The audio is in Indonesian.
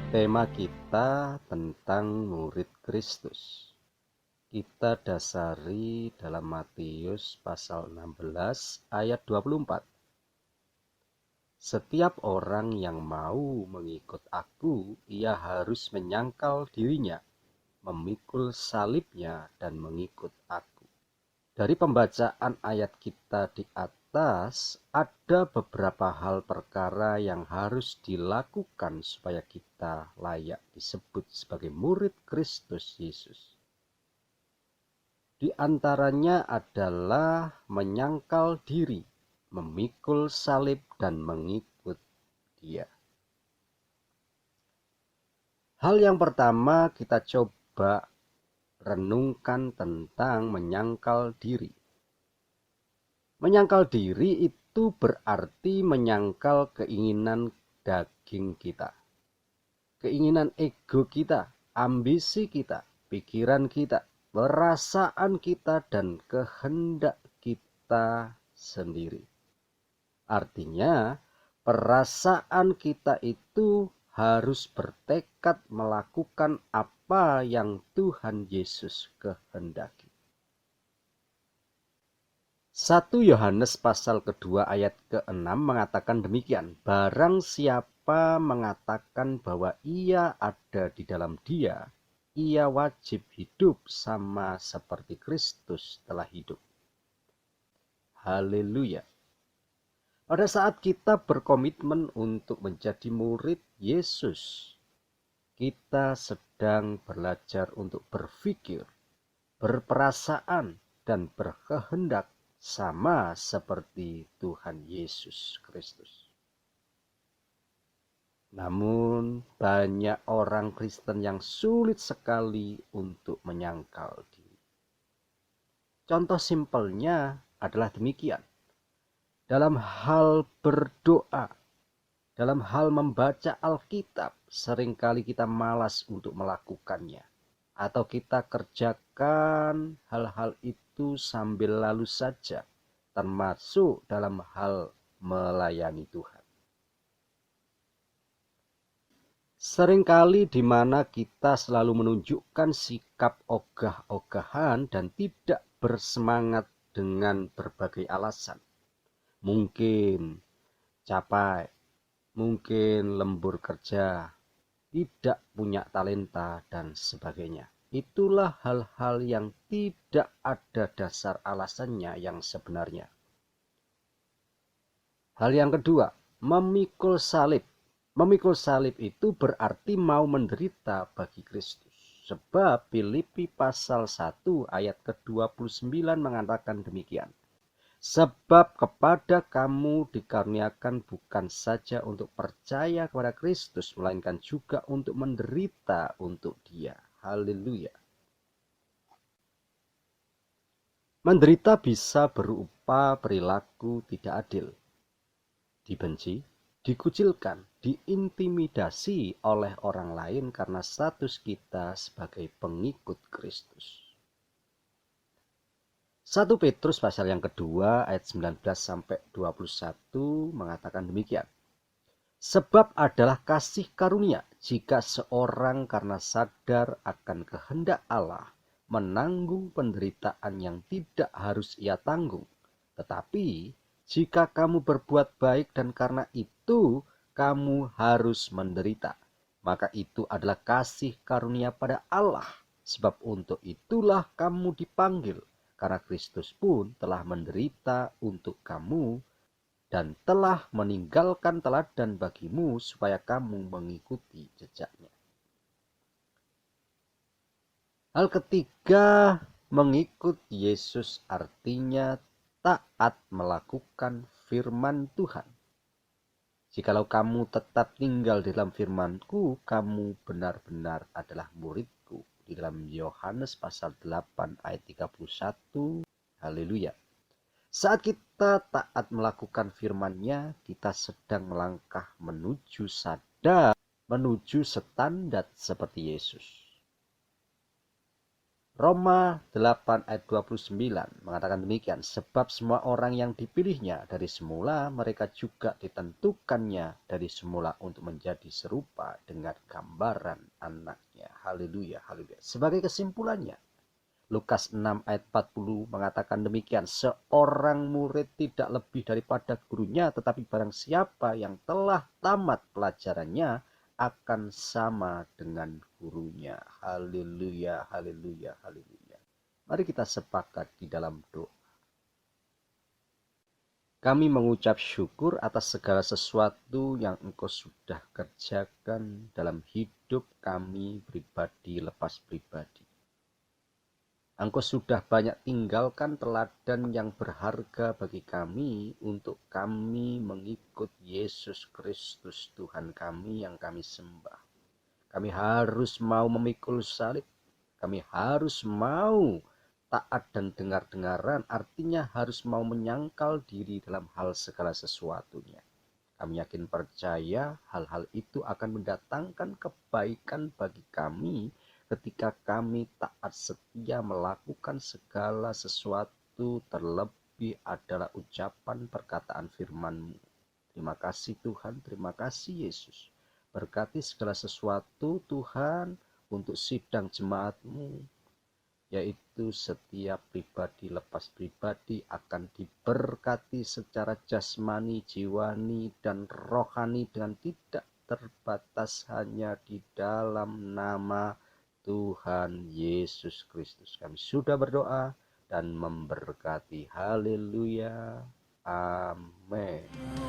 Tema kita tentang murid Kristus. Kita dasari dalam Matius pasal 16 ayat 24. Setiap orang yang mau mengikut aku, ia harus menyangkal dirinya, memikul salibnya dan mengikut aku. Dari pembacaan ayat kita di atas, ada beberapa hal perkara yang harus dilakukan supaya kita layak disebut sebagai murid Kristus Yesus. Di antaranya adalah menyangkal diri, memikul salib, dan mengikut Dia. Hal yang pertama kita coba renungkan tentang menyangkal diri. Menyangkal diri itu berarti menyangkal keinginan daging kita, keinginan ego kita, ambisi kita, pikiran kita, perasaan kita, dan kehendak kita sendiri. Artinya, perasaan kita itu harus bertekad melakukan apa yang Tuhan Yesus kehendaki. 1 Yohanes pasal kedua ayat ke-6 mengatakan demikian, barang siapa mengatakan bahwa ia ada di dalam Dia, ia wajib hidup sama seperti Kristus telah hidup. Haleluya. Pada saat kita berkomitmen untuk menjadi murid Yesus, kita sedang belajar untuk berpikir, berperasaan, dan berkehendak sama seperti Tuhan Yesus Kristus. Namun banyak orang Kristen yang sulit sekali untuk menyangkal diri. Contoh simpelnya adalah demikian. Dalam hal berdoa, dalam hal membaca Alkitab, seringkali kita malas untuk melakukannya. Atau kita kerjakan hal-hal itu sambil lalu saja, termasuk dalam hal melayani Tuhan. Seringkali di mana kita selalu menunjukkan sikap ogah-ogahan dan tidak bersemangat dengan berbagai alasan. Mungkin capek, mungkin lembur kerja, tidak punya talenta, dan sebagainya. Itulah hal-hal yang tidak ada dasar alasannya yang sebenarnya. Hal yang kedua, memikul salib. Memikul salib itu berarti mau menderita bagi Kristus. Sebab Filipi pasal 1 ayat ke-29 mengatakan demikian. Sebab kepada kamu dikaruniakan bukan saja untuk percaya kepada Kristus, melainkan juga untuk menderita untuk Dia. Haleluya. Menderita bisa berupa perilaku tidak adil, dibenci, dikucilkan, diintimidasi oleh orang lain karena status kita sebagai pengikut Kristus. 1 Petrus pasal yang kedua ayat 19 sampai 21 mengatakan demikian. Sebab adalah kasih karunia jika seorang karena sadar akan kehendak Allah menanggung penderitaan yang tidak harus ia tanggung. Tetapi jika kamu berbuat baik dan karena itu kamu harus menderita, maka itu adalah kasih karunia pada Allah. Sebab untuk itulah kamu dipanggil. Karena Kristus pun telah menderita untuk kamu dan telah meninggalkan teladan bagimu supaya kamu mengikuti jejaknya. Hal ketiga, mengikut Yesus artinya taat melakukan firman Tuhan. Jikalau kamu tetap tinggal di dalam firman-Ku, kamu benar-benar adalah murid-Ku. Di dalam Yohanes pasal 8 ayat 31. Haleluya. Saat kita taat melakukan firman-Nya, kita sedang melangkah menuju standar seperti Yesus. Roma 8 ayat 29 mengatakan demikian, sebab semua orang yang dipilihnya dari semula, mereka juga ditentukannya dari semula untuk menjadi serupa dengan gambaran anaknya. Haleluya, haleluya. Sebagai kesimpulannya, Lukas 6 ayat 40 mengatakan demikian, seorang murid tidak lebih daripada gurunya, tetapi barang siapa yang telah tamat pelajarannya akan sama dengan gurunya. Haleluya, haleluya, haleluya. Mari kita sepakat di dalam doa. Kami mengucap syukur atas segala sesuatu yang Engkau sudah kerjakan dalam hidup kami pribadi lepas pribadi. Engkau sudah banyak tinggalkan teladan yang berharga bagi kami untuk kami mengikut Yesus Kristus Tuhan kami yang kami sembah. Kami harus mau memikul salib. Kami harus mau taat dan dengar-dengaran, artinya harus mau menyangkal diri dalam hal segala sesuatunya. Kami yakin percaya hal-hal itu akan mendatangkan kebaikan bagi kami ketika kami taat setia melakukan segala sesuatu, terlebih adalah ucapan perkataan firman-Mu. Terima kasih Tuhan, terima kasih Yesus. Berkati segala sesuatu Tuhan untuk sidang jemaat-Mu, yaitu setiap pribadi lepas pribadi akan diberkati secara jasmani, jiwani, dan rohani dengan tidak terbatas hanya di dalam nama Tuhan Yesus Kristus. Kami sudah berdoa dan memberkati. Haleluya. Amin.